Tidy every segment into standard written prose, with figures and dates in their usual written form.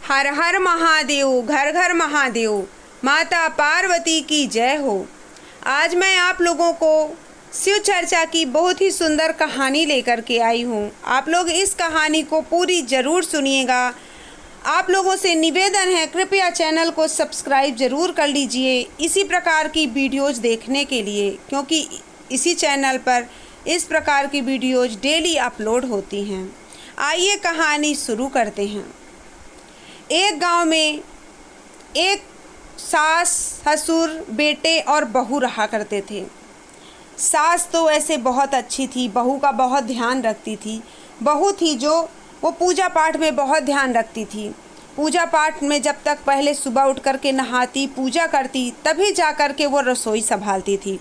हर हर महादेव, घर घर महादेव, माता पार्वती की जय हो। आज मैं आप लोगों को शिव चर्चा की बहुत ही सुंदर कहानी लेकर के आई हूँ। आप लोग इस कहानी को पूरी ज़रूर सुनिएगा। आप लोगों से निवेदन है, कृपया चैनल को सब्सक्राइब ज़रूर कर लीजिए इसी प्रकार की वीडियोज़ देखने के लिए, क्योंकि इसी चैनल पर इस प्रकार की वीडियोज़ डेली अपलोड होती हैं। आइए कहानी शुरू करते हैं। एक गांव में एक सास, ससुर, बेटे और बहू रहा करते थे। सास तो ऐसे बहुत अच्छी थी, बहू का बहुत ध्यान रखती थी। बहू थी जो वो पूजा पाठ में बहुत ध्यान रखती थी। पूजा पाठ में जब तक पहले सुबह उठ कर के नहाती, पूजा करती, तभी जा कर के वो रसोई संभालती थी।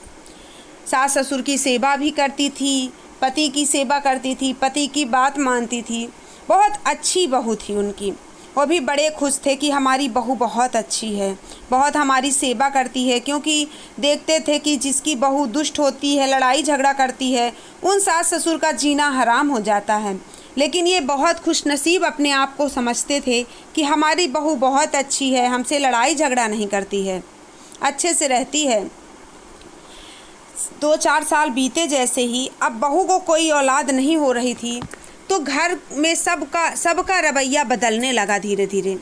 सास ससुर की सेवा भी करती थी, पति की सेवा करती थी, पति की बात मानती थी। बहुत अच्छी बहू थी उनकी। वो भी बड़े खुश थे कि हमारी बहू बहुत अच्छी है, बहुत हमारी सेवा करती है, क्योंकि देखते थे कि जिसकी बहू दुष्ट होती है, लड़ाई झगड़ा करती है, उन सास ससुर का जीना हराम हो जाता है। लेकिन ये बहुत खुशनसीब अपने आप को समझते थे कि हमारी बहू बहुत अच्छी है, हमसे लड़ाई झगड़ा नहीं करती है, अच्छे से रहती है। 2-4 साल बीते जैसे ही अब बहू को कोई औलाद नहीं हो रही थी, तो घर में सबका रवैया बदलने लगा धीरे धीरे।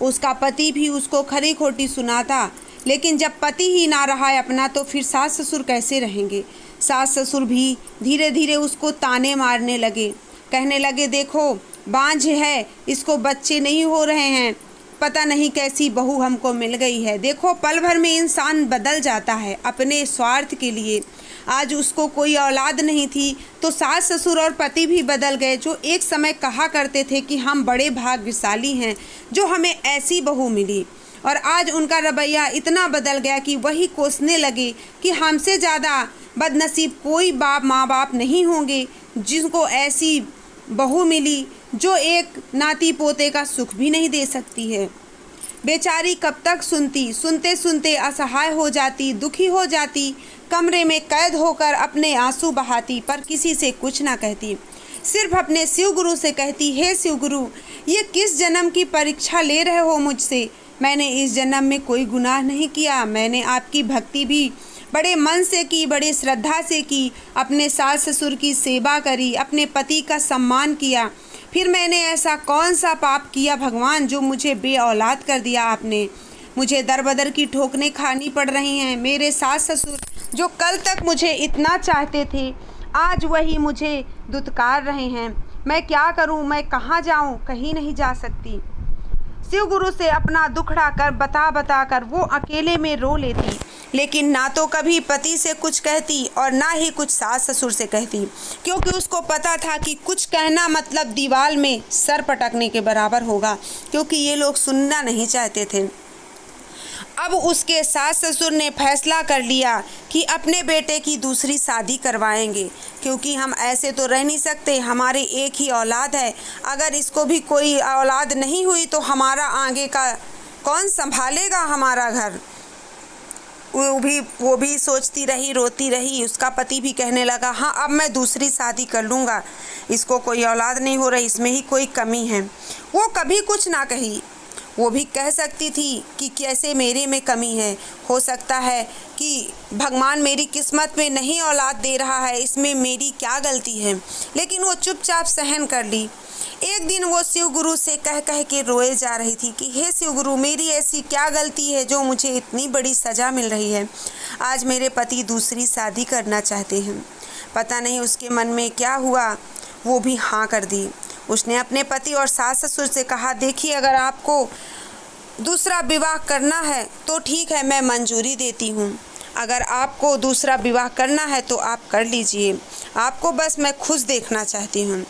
उसका पति भी उसको खरी खोटी सुनाता, लेकिन जब पति ही ना रहा है अपना, तो फिर सास ससुर कैसे रहेंगे। सास ससुर भी धीरे धीरे उसको ताने मारने लगे, कहने लगे, देखो बांझ है, इसको बच्चे नहीं हो रहे हैं, पता नहीं कैसी बहू हमको मिल गई है। देखो पल भर में इंसान बदल जाता है अपने स्वार्थ के लिए। आज उसको कोई औलाद नहीं थी, तो सास ससुर और पति भी बदल गए, जो एक समय कहा करते थे कि हम बड़े भाग्यशाली हैं जो हमें ऐसी बहू मिली। और आज उनका रवैया इतना बदल गया कि वही कोसने लगे कि हमसे ज़्यादा बदनसीब कोई माँ बाप नहीं होंगे जिनको ऐसी बहू मिली जो एक नाती पोते का सुख भी नहीं दे सकती है। बेचारी कब तक सुनती, सुनते सुनते असहाय हो जाती, दुखी हो जाती, कमरे में कैद होकर अपने आंसू बहाती, पर किसी से कुछ ना कहती। सिर्फ अपने शिव गुरु से कहती, हे शिव गुरु, ये किस जन्म की परीक्षा ले रहे हो मुझसे। मैंने इस जन्म में कोई गुनाह नहीं किया, मैंने आपकी भक्ति भी बड़े मन से की, बड़े श्रद्धा से की, अपने सास ससुर की सेवा करी, अपने पति का सम्मान किया। फिर मैंने ऐसा कौन सा पाप किया भगवान जो मुझे बे-औलाद कर दिया आपने। मुझे दर बदर की ठोकरें खानी पड़ रही हैं। मेरे सास ससुर जो कल तक मुझे इतना चाहते थे, आज वही मुझे दुत्कार रहे हैं। मैं क्या करूं, मैं कहाँ जाऊं, कहीं नहीं जा सकती। शिव गुरु से अपना दुखड़ा कर बता कर वो अकेले में रो लेती, लेकिन ना तो कभी पति से कुछ कहती और ना ही कुछ सास ससुर से कहती, क्योंकि उसको पता था कि कुछ कहना मतलब दीवार में सर पटकने के बराबर होगा, क्योंकि ये लोग सुनना नहीं चाहते थे। अब उसके सास ससुर ने फैसला कर लिया कि अपने बेटे की दूसरी शादी करवाएंगे, क्योंकि हम ऐसे तो रह नहीं सकते, हमारे एक ही औलाद है, अगर इसको भी कोई औलाद नहीं हुई तो हमारा आगे का कौन संभालेगा हमारा घर। वो भी सोचती रही, रोती रही। उसका पति भी कहने लगा, हाँ अब मैं दूसरी शादी कर लूँगा, इसको कोई औलाद नहीं हो रही, इसमें ही कोई कमी है। वो कभी कुछ ना कही। वो भी कह सकती थी कि कैसे मेरे में कमी है, हो सकता है कि भगवान मेरी किस्मत में नहीं औलाद दे रहा है, इसमें मेरी क्या गलती है, लेकिन वो चुपचाप सहन कर ली। एक दिन वो शिव गुरु से कह के रोए जा रही थी कि हे शिव गुरु, मेरी ऐसी क्या गलती है जो मुझे इतनी बड़ी सज़ा मिल रही है। आज मेरे पति दूसरी शादी करना चाहते हैं, पता नहीं उसके मन में क्या हुआ, वो भी हाँ कर दी। उसने अपने पति और सास ससुर से कहा, देखिए अगर आपको दूसरा विवाह करना है तो ठीक है, मैं मंजूरी देती हूँ। अगर आपको दूसरा विवाह करना है तो आप कर लीजिए, आपको बस मैं खुश देखना चाहती हूँ।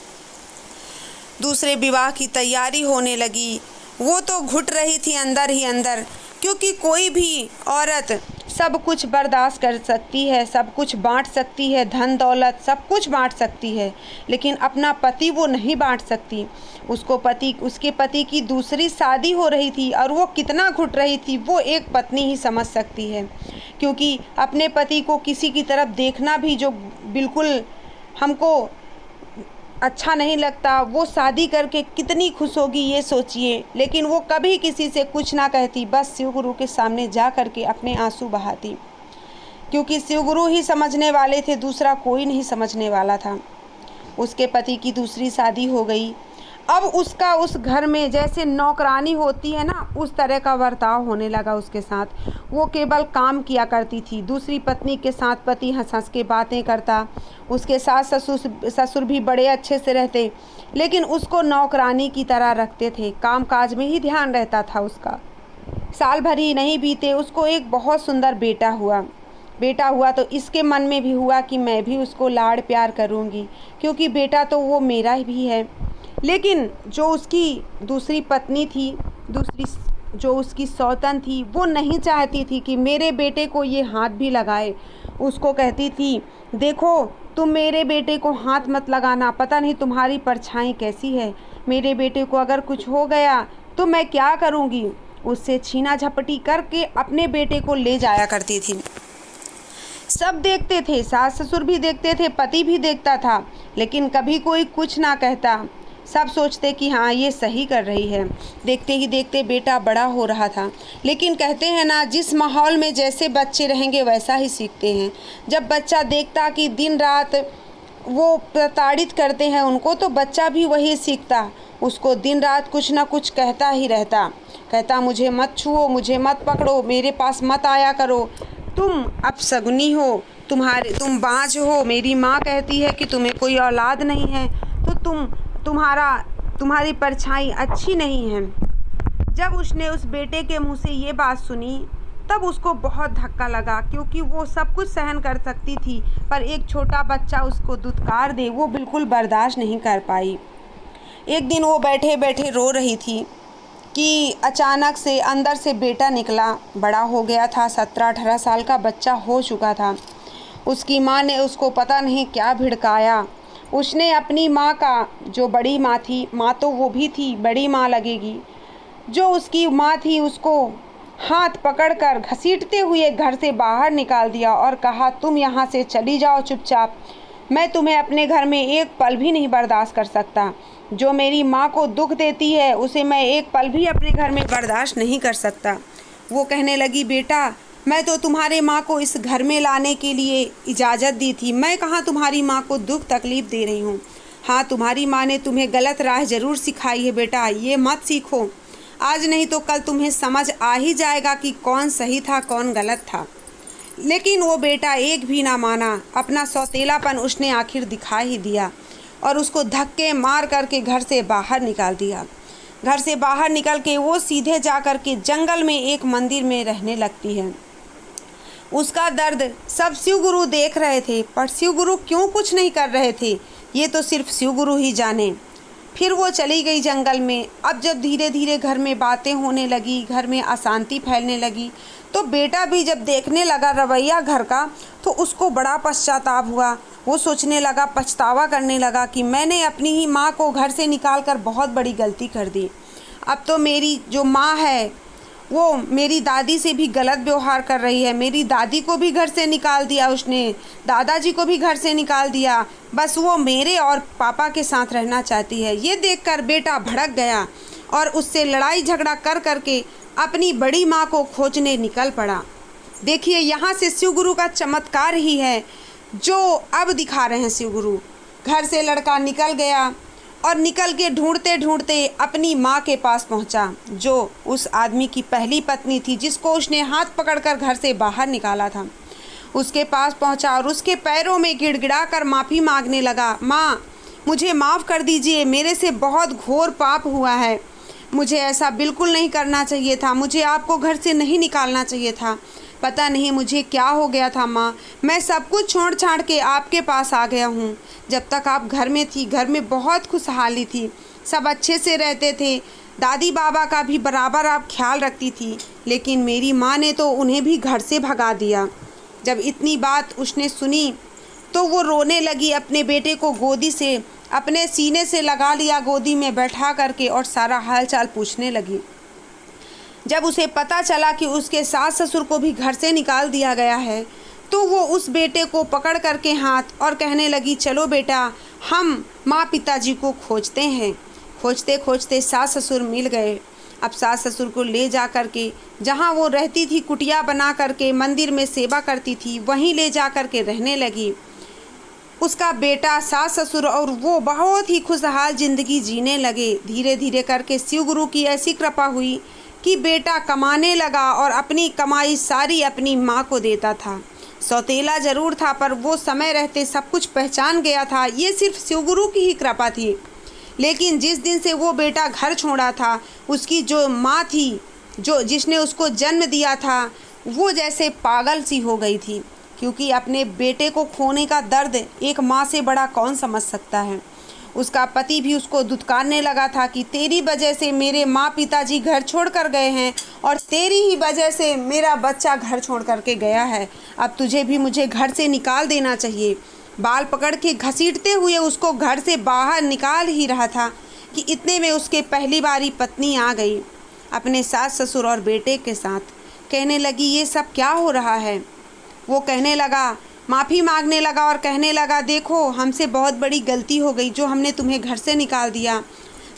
दूसरे विवाह की तैयारी होने लगी। वो तो घुट रही थी अंदर ही अंदर, क्योंकि कोई भी औरत सब कुछ बर्दाश्त कर सकती है, सब कुछ बांट सकती है, धन दौलत सब कुछ बांट सकती है, लेकिन अपना पति वो नहीं बांट सकती। उसके पति की दूसरी शादी हो रही थी और वो कितना घुट रही थी वो एक पत्नी ही समझ सकती है, क्योंकि अपने पति को किसी की तरफ देखना भी जो बिल्कुल हमको अच्छा नहीं लगता, वो शादी करके कितनी खुश होगी ये सोचिए। लेकिन वो कभी किसी से कुछ ना कहती, बस शिव गुरु के सामने जा कर के अपने आंसू बहाती, क्योंकि शिव गुरु ही समझने वाले थे, दूसरा कोई नहीं समझने वाला था। उसके पति की दूसरी शादी हो गई। अब उसका उस घर में जैसे नौकरानी होती है ना, उस तरह का बर्ताव होने लगा उसके साथ। वो केवल काम किया करती थी। दूसरी पत्नी के साथ पति हंस हंस के बातें करता, उसके सास ससुर भी बड़े अच्छे से रहते, लेकिन उसको नौकरानी की तरह रखते थे। काम काज में ही ध्यान रहता था उसका। साल भर ही नहीं बीते, उसको एक बहुत सुंदर बेटा हुआ तो इसके मन में भी हुआ कि मैं भी उसको लाड़ प्यार करूँगी, क्योंकि बेटा तो वो मेरा भी है। लेकिन जो उसकी दूसरी पत्नी थी, जो उसकी सौतन थी, वो नहीं चाहती थी कि मेरे बेटे को ये हाथ भी लगाए। उसको कहती थी, देखो तुम मेरे बेटे को हाथ मत लगाना, पता नहीं तुम्हारी परछाई कैसी है। मेरे बेटे को अगर कुछ हो गया तो मैं क्या करूँगी। उससे छीना झपटी करके अपने बेटे को ले जाया करती थी। सब देखते थे, सास ससुर भी देखते थे, पति भी देखता था, लेकिन कभी कोई कुछ ना कहता। सब सोचते कि हाँ ये सही कर रही है। देखते ही देखते बेटा बड़ा हो रहा था। लेकिन कहते हैं ना, जिस माहौल में जैसे बच्चे रहेंगे वैसा ही सीखते हैं। जब बच्चा देखता कि दिन रात वो प्रताड़ित करते हैं उनको, तो बच्चा भी वही सीखता। उसको दिन रात कुछ ना कुछ कहता ही रहता, कहता मुझे मत छुओ, मुझे मत पकड़ो, मेरे पास मत आया करो, तुम अपशगुनी हो, तुम बाँझ हो। मेरी माँ कहती है कि तुम्हें कोई औलाद नहीं है, तो तुम्हारी परछाई अच्छी नहीं है। जब उसने उस बेटे के मुंह से ये बात सुनी, तब उसको बहुत धक्का लगा, क्योंकि वो सब कुछ सहन कर सकती थी, पर एक छोटा बच्चा उसको दुत्कार दे, वो बिल्कुल बर्दाश्त नहीं कर पाई। एक दिन वो बैठे बैठे रो रही थी कि अचानक से अंदर से बेटा निकला। बड़ा हो गया था, 17-18 साल का बच्चा हो चुका था। उसकी माँ ने उसको पता नहीं क्या भिड़काया। उसने अपनी माँ का, जो बड़ी माँ थी, माँ तो वो भी थी, बड़ी माँ लगेगी, जो उसकी माँ थी, उसको हाथ पकड़कर घसीटते हुए घर से बाहर निकाल दिया और कहा, तुम यहाँ से चली जाओ चुपचाप, मैं तुम्हें अपने घर में एक पल भी नहीं बर्दाश्त कर सकता। जो मेरी माँ को दुख देती है उसे मैं एक पल भी अपने घर में बर्दाश्त नहीं कर सकता। वो कहने लगी, बेटा मैं तो तुम्हारे माँ को इस घर में लाने के लिए इजाज़त दी थी, मैं कहाँ तुम्हारी माँ को दुख तकलीफ़ दे रही हूँ। हाँ, तुम्हारी माँ ने तुम्हें गलत राह ज़रूर सिखाई है बेटा, ये मत सीखो। आज नहीं तो कल तुम्हें समझ आ ही जाएगा कि कौन सही था कौन गलत था। लेकिन वो बेटा एक भी ना माना। अपना सौतेलापन उसने आखिर दिखा ही दिया और उसको धक्के मार करके घर से बाहर निकाल दिया। घर से बाहर निकल के वो सीधे जा कर के जंगल में एक मंदिर में रहने लगती है। उसका दर्द सब शिव गुरु देख रहे थे, पर शिव गुरु क्यों कुछ नहीं कर रहे थे, ये तो सिर्फ शिव गुरु ही जाने। फिर वो चली गई जंगल में। अब जब धीरे धीरे घर में बातें होने लगी, घर में अशांति फैलने लगी, तो बेटा भी जब देखने लगा रवैया घर का, तो उसको बड़ा पश्चाताप हुआ। वो सोचने लगा, पछतावा करने लगा कि मैंने अपनी ही माँ को घर से निकाल कर बहुत बड़ी गलती कर दी। अब तो मेरी जो माँ है वो मेरी दादी से भी गलत व्यवहार कर रही है। मेरी दादी को भी घर से निकाल दिया उसने, दादाजी को भी घर से निकाल दिया, बस वो मेरे और पापा के साथ रहना चाहती है। ये देखकर बेटा भड़क गया और उससे लड़ाई झगड़ा कर करके अपनी बड़ी माँ को खोजने निकल पड़ा। देखिए, यहाँ से शिव गुरु का चमत्कार ही है जो अब दिखा रहे हैं शिव गुरु। घर से लड़का निकल गया और निकल के ढूंढते ढूंढते अपनी माँ के पास पहुँचा, जो उस आदमी की पहली पत्नी थी, जिसको उसने हाथ पकड़कर घर से बाहर निकाला था। उसके पास पहुँचा और उसके पैरों में गिड़गिड़ा कर माफ़ी मांगने लगा। माँ, मुझे माफ़ कर दीजिए, मेरे से बहुत घोर पाप हुआ है, मुझे ऐसा बिल्कुल नहीं करना चाहिए था, मुझे आपको घर से नहीं निकालना चाहिए था, पता नहीं मुझे क्या हो गया था माँ, मैं सब कुछ छोड़ छाड़ के आपके पास आ गया हूँ। जब तक आप घर में थी, घर में बहुत खुशहाली थी, सब अच्छे से रहते थे, दादी बाबा का भी बराबर आप ख्याल रखती थी, लेकिन मेरी माँ ने तो उन्हें भी घर से भगा दिया। जब इतनी बात उसने सुनी तो वो रोने लगी, अपने बेटे को गोदी से अपने सीने से लगा लिया, गोदी में बैठा करके, और सारा हालचाल पूछने लगी। जब उसे पता चला कि उसके सास ससुर को भी घर से निकाल दिया गया है, तो वो उस बेटे को पकड़ करके हाथ और कहने लगी, चलो बेटा, हम माँ पिताजी को खोजते हैं। खोजते खोजते सास ससुर मिल गए। अब सास ससुर को ले जा कर के जहाँ वो रहती थी, कुटिया बना करके मंदिर में सेवा करती थी, वहीं ले जा कर के रहने लगी। उसका बेटा, सास ससुर और वो बहुत ही खुशहाल ज़िंदगी जीने लगे। धीरे धीरे करके शिव गुरु की ऐसी कृपा हुई कि बेटा कमाने लगा और अपनी कमाई सारी अपनी माँ को देता था। सौतेला ज़रूर था, पर वो समय रहते सब कुछ पहचान गया था। ये सिर्फ शिव गुरु की ही कृपा थी। लेकिन जिस दिन से वो बेटा घर छोड़ा था, उसकी जो माँ थी, जिसने उसको जन्म दिया था, वो जैसे पागल सी हो गई थी, क्योंकि अपने बेटे को खोने का दर्द एक माँ से बड़ा कौन समझ सकता है। उसका पति भी उसको धुतकारने लगा था कि तेरी वजह से मेरे माँ पिताजी घर छोड़ कर गए हैं और तेरी ही वजह से मेरा बच्चा घर छोड़ कर के गया है। अब तुझे भी मुझे घर से निकाल देना चाहिए। बाल पकड़ के घसीटते हुए उसको घर से बाहर निकाल ही रहा था कि इतने में उसके पहली बारी पत्नी आ गई अपने सास ससुर और बेटे के साथ। कहने लगी, ये सब क्या हो रहा है। वो कहने लगा, माफ़ी मांगने लगा और कहने लगा, देखो हमसे बहुत बड़ी गलती हो गई जो हमने तुम्हें घर से निकाल दिया,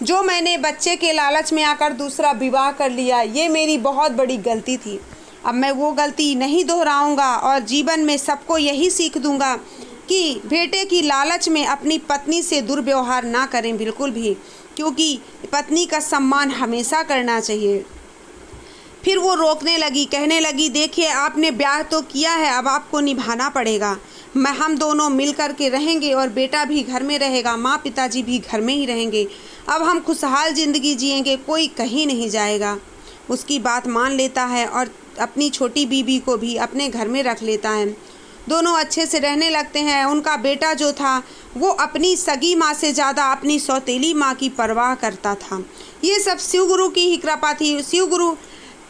जो मैंने बच्चे के लालच में आकर दूसरा विवाह कर लिया, ये मेरी बहुत बड़ी गलती थी। अब मैं वो गलती नहीं दोहराऊंगा और जीवन में सबको यही सीख दूंगा कि बेटे की लालच में अपनी पत्नी से दुर्व्यवहार ना करें बिल्कुल भी, क्योंकि पत्नी का सम्मान हमेशा करना चाहिए। फिर वो रोकने लगी, कहने लगी, देखिए आपने ब्याह तो किया है, अब आपको निभाना पड़ेगा। हम दोनों मिल कर के रहेंगे और बेटा भी घर में रहेगा, माँ पिताजी भी घर में ही रहेंगे। अब हम खुशहाल ज़िंदगी जिएंगे, कोई कहीं नहीं जाएगा। उसकी बात मान लेता है और अपनी छोटी बीबी को भी अपने घर में रख लेता है। दोनों अच्छे से रहने लगते हैं। उनका बेटा जो था वो अपनी सगी माँ से ज़्यादा अपनी सौतेली माँ की परवाह करता था। ये सब शिव गुरु की ही कृपा थी। शिव गुरु,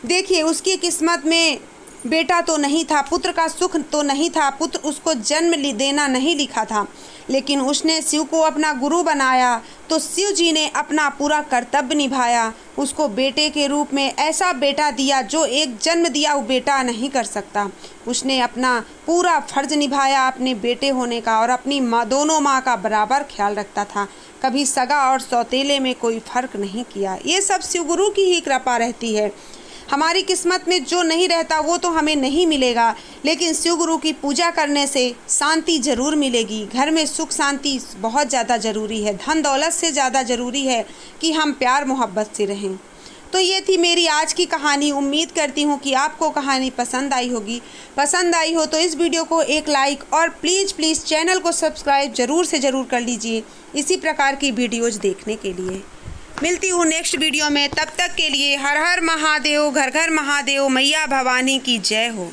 देखिए उसकी किस्मत में बेटा तो नहीं था, पुत्र का सुख तो नहीं था, पुत्र उसको जन्म देना नहीं लिखा था, लेकिन उसने शिव को अपना गुरु बनाया तो शिव जी ने अपना पूरा कर्तव्य निभाया। उसको बेटे के रूप में ऐसा बेटा दिया जो एक जन्म दिया वो बेटा नहीं कर सकता। उसने अपना पूरा फर्ज निभाया अपने बेटे होने का और अपनी माँ, दोनों माँ का बराबर ख्याल रखता था। कभी सगा और सौतेले में कोई फ़र्क नहीं किया। ये सब शिव गुरु की ही कृपा रहती है। हमारी किस्मत में जो नहीं रहता वो तो हमें नहीं मिलेगा, लेकिन शिव गुरु की पूजा करने से शांति ज़रूर मिलेगी। घर में सुख शांति बहुत ज़्यादा ज़रूरी है। धन दौलत से ज़्यादा ज़रूरी है कि हम प्यार मोहब्बत से रहें। तो ये थी मेरी आज की कहानी। उम्मीद करती हूँ कि आपको कहानी पसंद आई होगी। पसंद आई हो तो इस वीडियो को एक लाइक और प्लीज़ चैनल को सब्सक्राइब ज़रूर से ज़रूर कर लीजिए इसी प्रकार की वीडियोज़ देखने के लिए। मिलती हूँ नेक्स्ट वीडियो में, तब तक के लिए हर हर महादेव, घर घर महादेव, मैया भवानी की जय हो।